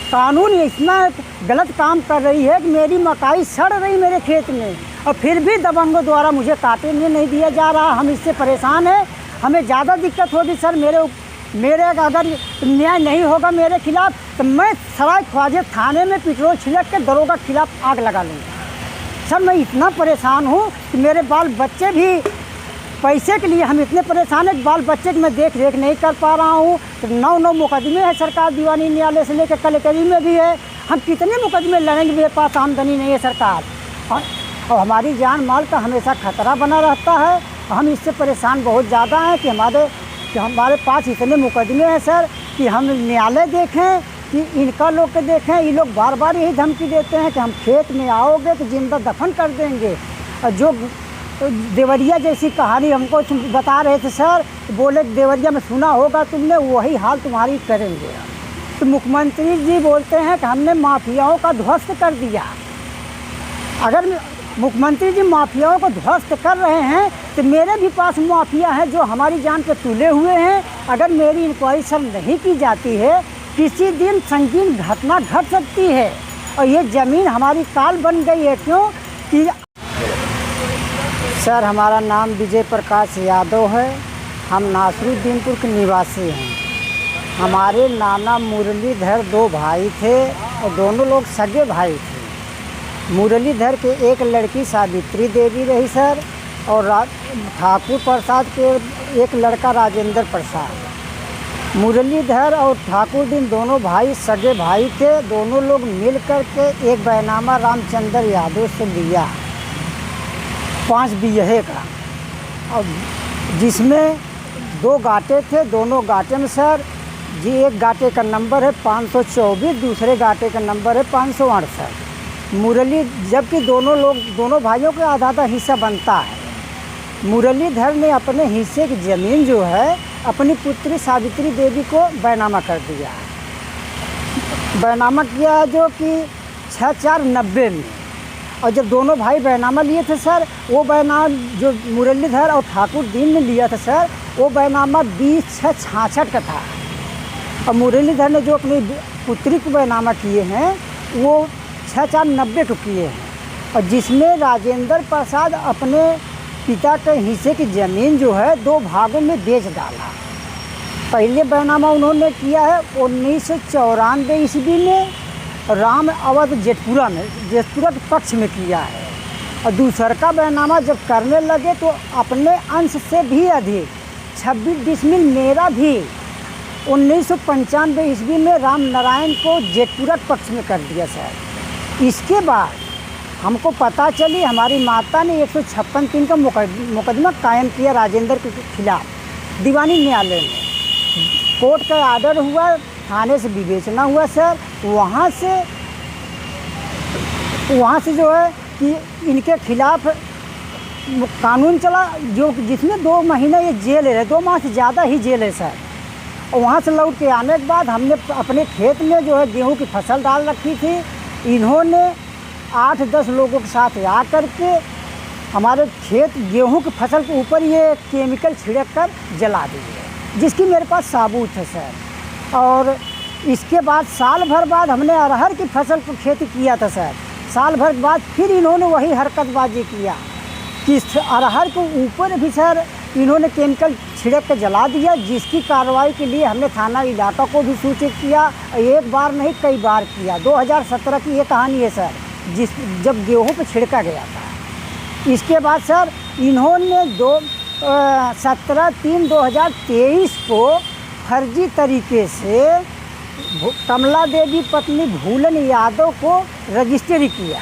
कानून इतना गलत काम कर रही है कि मेरी मकाई सड़ रही मेरे खेत में, और फिर भी दबंगों द्वारा मुझे काटने नहीं दिया जा रहा। हम इससे परेशान हैं, हमें ज़्यादा दिक्कत होगी सर। मेरे अगर न्याय नहीं होगा मेरे खिलाफ़ तो मैं सराय ख्वाजा थाने में पेट्रोल छिड़क के दरोगा के खिलाफ़ आग लगा लूँगा। सर मैं इतना परेशान हूँ कि मेरे बाल बच्चे भी, पैसे के लिए हम इतने परेशान हैं कि बाल बच्चे की मैं देख रेख नहीं कर पा रहा हूँ। तो 9 मुकदमे हैं सरकार, दीवानी न्यायालय से लेकर कलेक्टरी में भी है। हम कितने मुकदमे लड़ेंगे, मेरे पास आमदनी नहीं है सरकार, और हमारी जान माल का हमेशा खतरा बना रहता है। हम इससे परेशान बहुत ज़्यादा हैं कि हमारे पास इतने मुकदमे हैं सर कि हम न्यायालय देखें कि इनका लोग के देखें। ये लोग बार बार यही धमकी देते हैं कि हम खेत में आओगे तो जिंदा दफन कर देंगे। और जो देवरिया जैसी कहानी हमको बता रहे थे सर, बोले देवरिया में सुना होगा तुमने, वही हाल तुम्हारी करेंगे। तो मुख्यमंत्री जी बोलते हैं कि हमने माफियाओं का ध्वस्त कर दिया। अगर मुख्यमंत्री जी माफियाओं को ध्वस्त कर रहे हैं तो मेरे भी पास माफिया है जो हमारी जान पे तुले हुए हैं। अगर मेरी इंक्वायरी सर नहीं की जाती है, किसी दिन संगीन घटना घट सकती है। और ये ज़मीन हमारी काल बन गई है। क्यों कि सर हमारा नाम विजय प्रकाश यादव है, हम नासरुद्दीनपुर के निवासी हैं। हमारे नाना मुरलीधर 2 भाई थे और दोनों लोग सगे भाई थे। मुरलीधर के एक लड़की सावित्री देवी रही सर, और ठाकुर प्रसाद के एक लड़का राजेंद्र प्रसाद। मुरलीधर और ठाकुर दिन दोनों भाई सगे भाई थे। दोनों लोग मिल कर के एक बैनामा रामचंद्र यादव से लिया 5 बीघे का, और जिसमें 2 गाटे थे। दोनों गाटे में सर जी एक गाटे का नंबर है 524, दूसरे गाटे का नंबर है 568। जबकि दोनों भाइयों का आधा हिस्सा बनता है। मुरलीधर ने अपने हिस्से की ज़मीन जो है अपनी पुत्री सावित्री देवी को बैनामा कर दिया। बैनामा किया जो कि 6490 में। और जब दोनों भाई बैनामा लिए थे सर, वो बैनामा जो मुरलीधर और ठाकुर दीन ने लिया था सर, वो बैनामा 20/6/66 का था। और मुरलीधर ने जो अपनी पुत्री को बैनामा किए हैं वो 6490 को किए हैं। और जिसमें राजेंद्र प्रसाद अपने पिता के हिस्से की ज़मीन जो है 2 भागों में बेच डाला। पहले बैनामा उन्होंने किया है 1994 ईस्वी में राम अवध जेठपुरा के पक्ष में किया है। और दूसरा का बैनामा जब करने लगे तो अपने अंश से भी अधिक 26 डिसमिल मेरा भी 1995 ईस्वी में राम नारायण को जेठपुरा के पक्ष में कर दिया सर। इसके बाद हमको पता चली, हमारी माता ने 156(3) का मुकदमा कायम किया राजेंद्र के खिलाफ दीवानी न्यायालय में। कोर्ट का आर्डर हुआ, थाने से विवेचना हुआ सर। वहाँ से जो है कि इनके खिलाफ कानून चला, जो जिसमें 2 महीने ये जेल है, 2 माह से ज़्यादा ही जेल है सर। और वहाँ से लौट के आने के बाद हमने अपने खेत में जो है गेहूँ की फसल डाल रखी थी। इन्होंने 8-10 लोगों के साथ आ कर के हमारे खेत गेहूं की फसल के ऊपर ये केमिकल छिड़क कर जला दिए, जिसकी मेरे पास सबूत है सर। और इसके बाद साल भर बाद हमने अरहर की फसल को खेती किया था सर। साल भर बाद फिर इन्होंने वही हरकतबाजी किया कि अरहर के ऊपर भी सर इन्होंने केमिकल छिड़क कर जला दिया, जिसकी कार्रवाई के लिए हमने थाना इलाका को भी सूचित किया। एक बार नहीं कई बार किया। 2017 की ये कहानी है सर, जब गेहूं पे छिड़का गया था। इसके बाद सर इन्होंने 17/3/2023 को फर्जी तरीके से कमला देवी पत्नी भूलन यादव को रजिस्ट्री किया,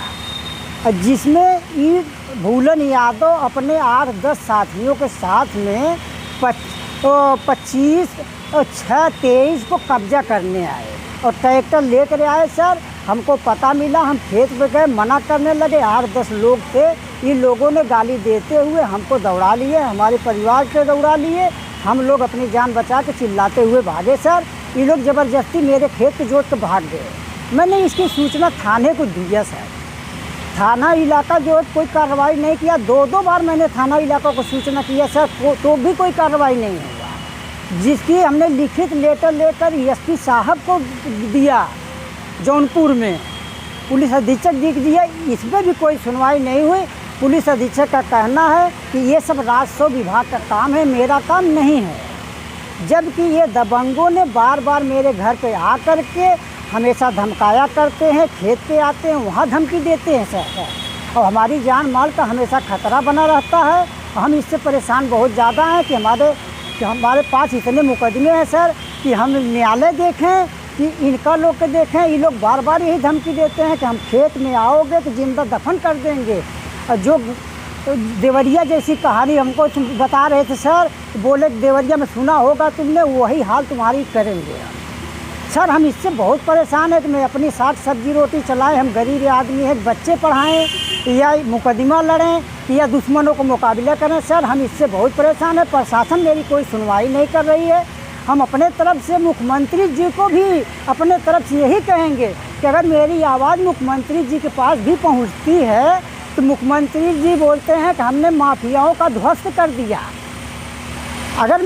जिसमें ये भूलन यादव अपने 8-10 साथियों के साथ में 25/6/23 को कब्जा करने आए और ट्रैक्टर लेकर आए सर। हमको पता मिला, हम खेत में गए, मना करने लगे। 8-10 लोग थे, इन लोगों ने गाली देते हुए हमको दौड़ा लिए, हमारे परिवार को दौड़ा लिए। हम लोग अपनी जान बचा के चिल्लाते हुए भागे सर। ये लोग ज़बरदस्ती मेरे खेत को जोत के भाग गए। मैंने इसकी सूचना थाने को दिया सर। थाना इलाका जो कोई कार्रवाई नहीं किया। 2 बार मैंने थाना इलाका को सूचना किया सर, तो भी कोई कार्रवाई नहीं हुआ। जिसकी हमने लिखित लेटर लेकर एसपी साहब को दिया जौनपुर में पुलिस अधीक्षक जी है, इस पर भी कोई सुनवाई नहीं हुई। पुलिस अधीक्षक का कहना है कि ये सब राजस्व विभाग का काम है, मेरा काम नहीं है। जबकि ये दबंगों ने बार बार मेरे घर पे आकर के हमेशा धमकाया करते हैं, खेत पे आते हैं, वहाँ धमकी देते हैं सर, और हमारी जान माल का हमेशा खतरा बना रहता है। हम इससे परेशान बहुत ज़्यादा हैं कि हमारे पास इतने मुकदमे हैं सर कि हम न्यायालय देखें कि इनका लोग के देखें। ये लोग बार बार यही धमकी देते हैं कि हम खेत में आओगे तो जिंदा दफन कर देंगे। और जो देवरिया जैसी कहानी हमको बता रहे थे सर, बोले देवरिया में सुना होगा तुमने, वही हाल तुम्हारी करेंगे। सर हम इससे बहुत परेशान हैं कि मैं अपनी साग सब्जी रोटी चलाएं, हम गरीब आदमी हैं, बच्चे पढ़ाएं या मुकदमा लड़ें या दुश्मनों को मुकाबला करें। सर हम इससे बहुत परेशान हैं, प्रशासन मेरी कोई सुनवाई नहीं कर रही है। हम अपने तरफ से मुख्यमंत्री जी को भी अपने तरफ से यही कहेंगे कि अगर मेरी आवाज़ मुख्यमंत्री जी के पास भी पहुंचती है तो मुख्यमंत्री जी बोलते हैं कि हमने माफियाओं का ध्वस्त कर दिया। अगर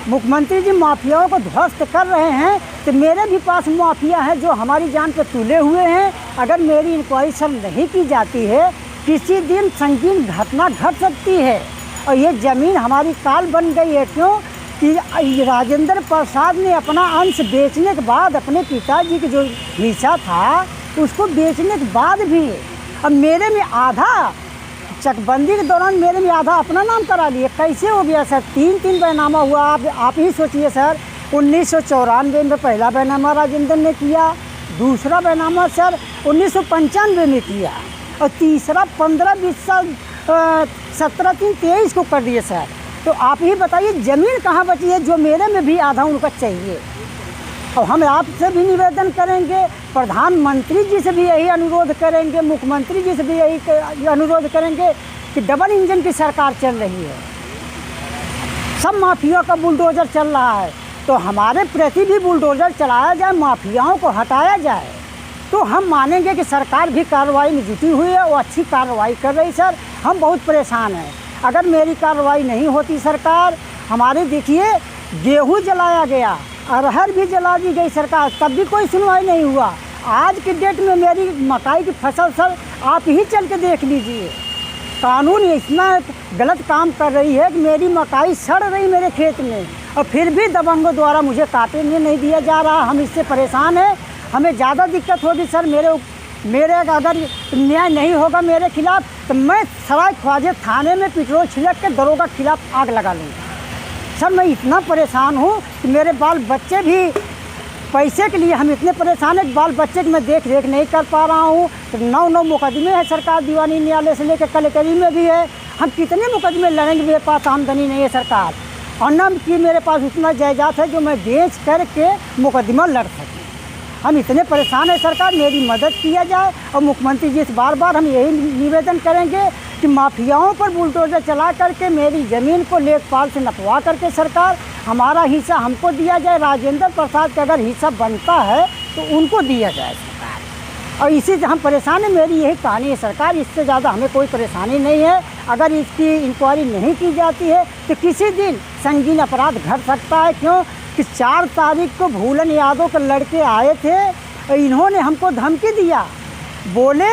मुख्यमंत्री जी माफियाओं को ध्वस्त कर रहे हैं तो मेरे भी पास माफिया हैं जो हमारी जान पे तुले हुए हैं। अगर मेरी इंक्वायरी सर नहीं की जाती है, किसी दिन संगीन घटना घट सकती है। और ये ज़मीन हमारी काल बन गई है। क्यों कि राजेंद्र प्रसाद ने अपना अंश बेचने के बाद, अपने पिताजी के जो हिस्सा था उसको बेचने के बाद भी अब मेरे में आधा, चकबंदी के दौरान मेरे में आधा अपना नाम करा लिए। कैसे हो गया सर? तीन बैनामा हुआ। आप ही सोचिए सर, 1994 में पहला बैनामा राजेंद्र ने किया, दूसरा बैनामा सर 1995 में किया, और तीसरा 15-20 साल 17-23 को कर दिए सर। तो आप ही बताइए ज़मीन कहाँ बची है जो मेरे में भी आधा उनका चाहिए। और हम आपसे भी निवेदन करेंगे, प्रधानमंत्री जी से भी यही अनुरोध करेंगे, मुख्यमंत्री जी से भी यही अनुरोध करेंगे कि डबल इंजन की सरकार चल रही है, सब माफियाओं का बुलडोज़र चल रहा है, तो हमारे प्रति भी बुलडोज़र चलाया जाए, माफियाओं को हटाया जाए, तो हम मानेंगे कि सरकार भी कार्रवाई में जुटी हुई है, वो अच्छी कार्रवाई कर रही। सर हम बहुत परेशान हैं। अगर मेरी कार्रवाई नहीं होती सरकार, हमारे देखिए गेहूँ जलाया गया, अरहर भी जला दी गई सरकार, तब भी कोई सुनवाई नहीं हुआ। आज की डेट में मेरी मकाई की फसल सर आप ही चल के देख लीजिए, कानून इतना गलत काम कर रही है कि मेरी मकाई सड़ रही मेरे खेत में, और फिर भी दबंगों द्वारा मुझे काटने नहीं दिया जा रहा। हम इससे परेशान हैं, हमें ज़्यादा दिक्कत होगी सर। मेरे अगर न्याय नहीं होगा मेरे खिलाफ तो मैं सराय ख्वाजा थाने में पेट्रोल छिड़क के दरोगा के खिलाफ आग लगा लूँगा। सर मैं इतना परेशान हूँ कि मेरे बाल बच्चे भी, पैसे के लिए हम इतने परेशान हैं कि बाल बच्चे की मैं देख रेख नहीं कर पा रहा हूँ। तो 9 मुकदमे हैं सरकार, दीवानी न्यायालय से लेकर कलेक्टरी में भी है। हम कितने मुकदमे लड़ेंगे? मेरे पास आमदनी नहीं है सरकार, और न कि मेरे पास उतना जायदाद है जो मैं बेच करके मुकदमा लड़ सकूँ। हम इतने परेशान हैं सरकार, मेरी मदद किया जाए। और मुख्यमंत्री जी से बार बार हम यही निवेदन करेंगे कि माफियाओं पर बुलडोजर चला करके मेरी ज़मीन को लेखपाल से नपवा करके सरकार हमारा हिस्सा हमको दिया जाए। राजेंद्र प्रसाद का अगर हिस्सा बनता है तो उनको दिया जाए सरकार। और इसी से हम परेशान हैं, मेरी यही कहानी है सरकार, इससे ज़्यादा हमें कोई परेशानी नहीं है। अगर इसकी इंक्वायरी नहीं की जाती है तो किसी दिन संगीन अपराध घट सकता है। क्यों कि 4 तारीख को भूलन यादव के लड़के आए थे, इन्होंने हमको धमकी दिया, बोले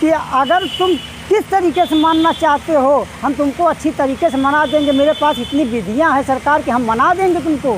कि अगर तुम किस तरीके से मानना चाहते हो हम तुमको अच्छी तरीके से मना देंगे, मेरे पास इतनी विधियां हैं सरकार कि हम मना देंगे तुमको।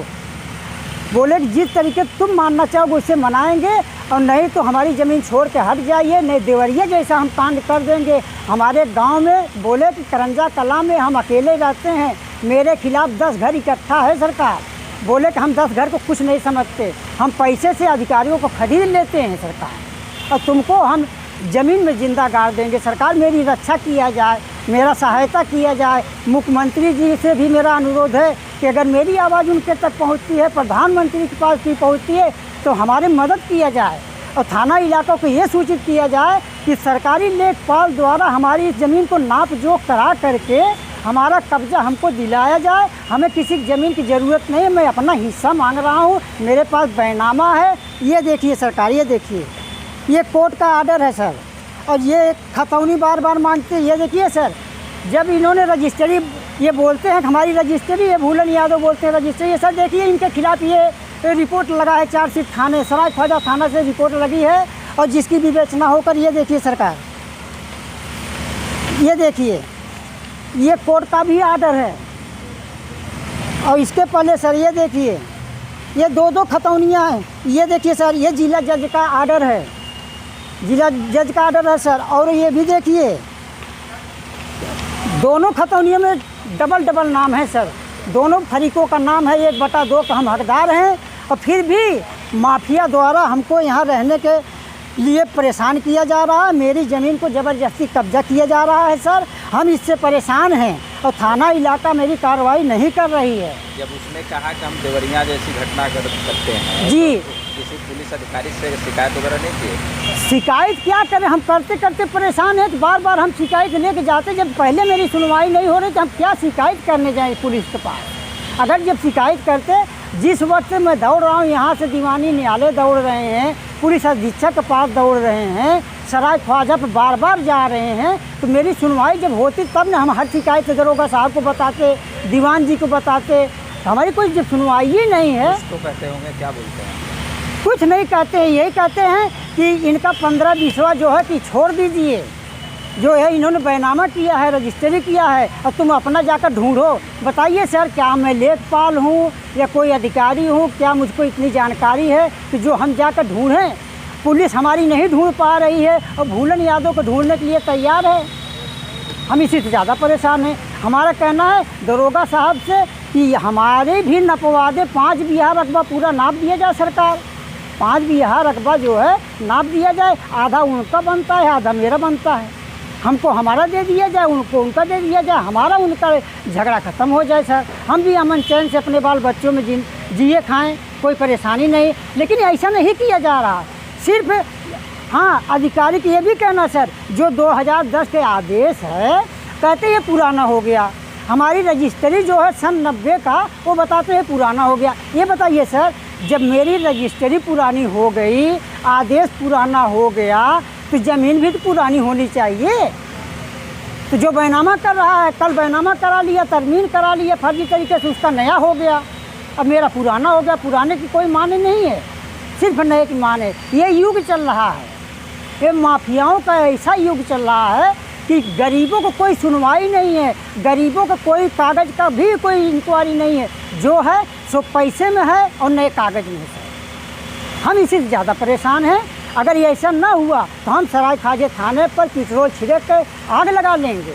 बोले कि जिस तरीके तुम मानना चाहोगे उससे मनाएंगे, और नहीं तो हमारी ज़मीन छोड़ के हट जाइए, नहीं देवरिया जैसा हम कांड कर देंगे। हमारे गांव में बोले कि करंजा कला में हम अकेले रहते हैं, मेरे खिलाफ 10 घर इकट्ठा है सरकार। बोले कि हम 10 घर को कुछ नहीं समझते, हम पैसे से अधिकारियों को खरीद लेते हैं सरकार, और तुमको हम ज़मीन में जिंदा गाड़ देंगे। सरकार मेरी रक्षा किया जाए, मेरा सहायता किया जाए। मुख्यमंत्री जी से भी मेरा अनुरोध है कि अगर मेरी आवाज़ उनके तक पहुंचती है, प्रधानमंत्री के पास भी पहुंचती है, तो हमारी मदद किया जाए। और थाना इलाकों को ये सूचित किया जाए कि सरकारी लेखपाल द्वारा हमारी इस ज़मीन को नाप जोख करा करके हमारा कब्जा हमको दिलाया जाए। हमें किसी ज़मीन की ज़रूरत नहीं है, मैं अपना हिस्सा मांग रहा हूँ, मेरे पास बैनामा है। ये देखिए सरकार, ये देखिए, ये कोर्ट का आर्डर है सर, और ये खतौनी बार बार मांगते हैं। ये देखिए सर, जब इन्होंने रजिस्ट्री, ये बोलते हैं कि हमारी रजिस्ट्री है, भूलन यादव बोलते हैं रजिस्ट्री है। सर देखिए इनके खिलाफ ये रिपोर्ट लगा है, चार्जशीट थाने सराय ख्वाजा थाना से रिपोर्ट लगी है, और जिसकी विवेचना होकर ये देखिए सरकार, ये देखिए ये कोर्ट का भी आर्डर है। और इसके पहले सर ये देखिए ये दो खतौनियाँ हैं। ये देखिए सर ये जिला जज का आर्डर है, जिला जज का आर्डर है सर। और ये भी देखिए दोनों खतौनियों में डबल नाम है सर, दोनों फरीकों का नाम है, 1/2 का हम हकदार हैं। और फिर भी माफिया द्वारा हमको यहाँ रहने के लिए परेशान किया जा रहा है, मेरी ज़मीन को ज़बरदस्ती कब्जा किया जा रहा है सर। हम इससे परेशान हैं और थाना इलाका मेरी कार्रवाई नहीं कर रही है। जब उसने कहा कि हम देवरिया जैसी घटना करते हैं जी, तो किसी पुलिस अधिकारी से शिकायत वगैरह नहीं की? शिकायत क्या करें, हम करते करते परेशान हैं। तो बार बार हम शिकायत लेके जाते, जब पहले मेरी सुनवाई नहीं हो रही तो हम क्या शिकायत करने जाएँ पुलिस के पास। अगर जब शिकायत करते, जिस वक्त से मैं दौड़ रहा हूँ यहाँ से दीवानी न्यायालय दौड़ रहे हैं, पुलिस अधीक्षक के पास दौड़ रहे हैं, सराय ख्वाजा पर बार बार जा रहे हैं, तो मेरी सुनवाई जब होती तब न हम हर शिकायत दरोगा साहब को बताते, दीवान जी को बताते। हमारी कोई जब सुनवाई ही नहीं है। तो कहते होंगे, क्या बोलते हैं? कुछ नहीं कहते हैं, यही कहते हैं कि इनका 15-20वां जो है कि छोड़ दीजिए, जो है इन्होंने बैनामा किया है, रजिस्ट्री किया है, और तुम अपना जाकर ढूंढो। बताइए सर, क्या मैं लेखपाल हूँ या कोई अधिकारी हूँ? क्या मुझको इतनी जानकारी है कि जो हम जाकर ढूंढें? पुलिस हमारी नहीं ढूंढ पा रही है और भूलन यादव को ढूंढने के लिए तैयार है। हम इसी से ज़्यादा परेशान हैं। हमारा कहना है दरोगा साहब से कि हमारे भी नपवा दे, 5 बीघा रकबा पूरा नाप दिया जाए सरकार, 5 बीघा रकबा जो है नाप दिया जाए। आधा उनका बनता है, आधा मेरा बनता है। हमको हमारा दे दिया जाए, उनको उनका दे दिया जाए, हमारा उनका झगड़ा ख़त्म हो जाए सर। हम भी अमन चैन से अपने बाल बच्चों में जिए खाएं, कोई परेशानी नहीं। लेकिन ऐसा नहीं किया जा रहा। सिर्फ हाँ, अधिकारी की ये भी कहना सर, जो 2010 के आदेश है कहते ये पुराना हो गया। हमारी रजिस्ट्री जो है सन 90 का, वो बताते हैं पुराना हो गया। ये बताइए सर, जब मेरी रजिस्ट्री पुरानी हो गई, आदेश पुराना हो गया, तो ज़मीन भी तो पुरानी होनी चाहिए। तो जो बैनामा कर रहा है, कल बैनामा करा लिया, तरमीम करा लिया फर्जी तरीके से, उसका नया हो गया, अब मेरा पुराना हो गया। पुराने की कोई माने नहीं है, सिर्फ नए की माने। ये युग चल रहा है, ये माफियाओं का ऐसा युग चल रहा है कि गरीबों को कोई सुनवाई नहीं है, गरीबों का कोई कागज़ का भी कोई इंक्वायरी नहीं है। जो है सो पैसे में है और नए कागज़ में है। हम इसी से ज़्यादा परेशान हैं। अगर ये ऐसा ना हुआ तो हम सराय ख्वाजा थाने पर पेट्रोल छिड़क कर आग लगा लेंगे।